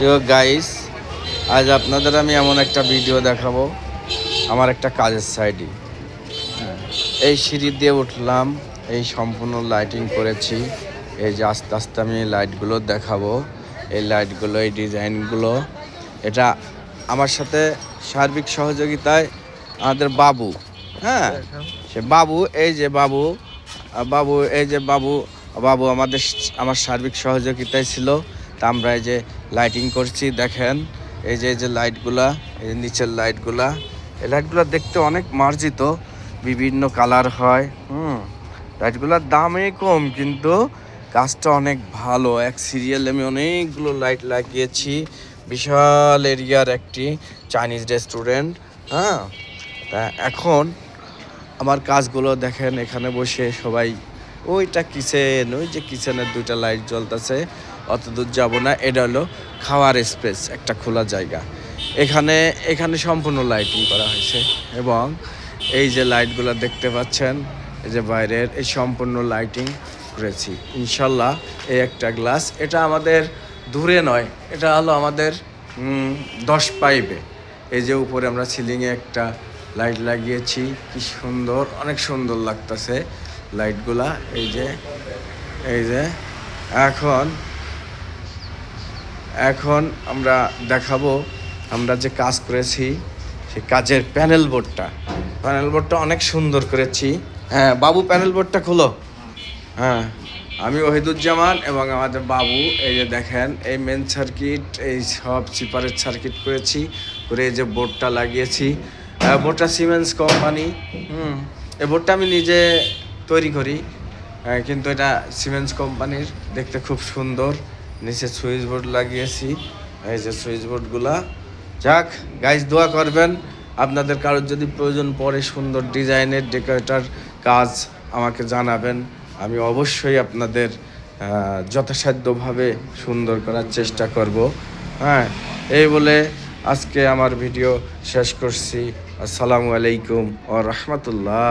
প্রিয় গাইস, আজ আপনাদের আমি এমন একটা ভিডিও দেখাবো আমার একটা কাজের সাইডে। এই সিঁড়ি দিয়ে উঠলাম, এই সম্পূর্ণ লাইটিং করেছি। এই যে আস্তে আস্তে আমি লাইটগুলো দেখাবো, এই লাইটগুলো, এই ডিজাইনগুলো, এটা আমার সাথে সার্বিক সহযোগিতায় আমাদের বাবু, হ্যাঁ সে বাবু, এই যে বাবু বাবু এই যে বাবু বাবু আমার সার্বিক সহযোগিতায় ছিল। তা আমরা এই যে লাইটিং করছি, দেখেন এই যে লাইটগুলা, এই যে নিচের লাইটগুলা, এই লাইটগুলা দেখতে অনেক মার্জিত, বিভিন্ন কালার হয়। লাইটগুলোর দামে কম, কিন্তু কাজটা অনেক ভালো। এক সিরিয়ালে আমি অনেকগুলো লাইট লাগিয়েছি। বিশাল এরিয়ার একটি চাইনিজ রেস্টুরেন্ট। তা এখন আমার কাজগুলো দেখেন, এখানে বসে সবাই, ওইটা কিচেন, ওই যে কিচেনের দুইটা লাইট জ্বলতেছে, অত দূর যাবো না। এটা হলো খাওয়ার স্পেস, একটা খোলা জায়গা। এখানে সম্পূর্ণ লাইটিং করা হয়েছে, এবং এই যে লাইটগুলো দেখতে পাচ্ছেন, এই যে বাইরের, এই সম্পূর্ণ লাইটিং করেছি ইনশাল্লাহ। এই একটা গ্লাস, এটা আমাদের দূরে নয়, এটা হলো আমাদের 10 পাইপে। এই যে উপরে আমরা সিলিংয়ে একটা লাইট লাগিয়েছি, কি সুন্দর, অনেক সুন্দর লাগতেছে লাইটগুলা। এই যে এখন আমরা দেখাবো আমরা যে কাজ করেছি, সেই কাজের প্যানেল বোর্ডটা অনেক সুন্দর করেছি। হ্যাঁ বাবু, প্যানেল বোর্ডটা খোলো। হ্যাঁ, আমি ওহিদুজ্জামান এবং আমাদের বাবু, এই যে দেখেন, এই মেন সার্কিট, এই সব চিপারের সার্কিট করেছি, করে এই যে বোর্ডটা লাগিয়েছি। বোর্ডটা সিমেন্স কোম্পানি। এই বোর্ডটা আমি নিজে তৈরি করি, কিন্তু এটা সিমেন্স কোম্পানির, দেখতে খুব সুন্দর। নিচে সুইচ বোর্ড লাগিয়েছি, এই যে সুইচ বোর্ডগুলা। যাক গাইজ, দোয়া করবেন। আপনাদের কারোর যদি প্রয়োজন পড়ে সুন্দর ডিজাইনের ডেকোরেটর কাজ, আমাকে জানাবেন। আমি অবশ্যই আপনাদের যথাসাধ্যভাবে সুন্দর করার চেষ্টা করব। এই বলে আজকে আমার ভিডিও শেষ করছি। আসসালামু আলাইকুম ওয়া রাহমাতুল্লাহ।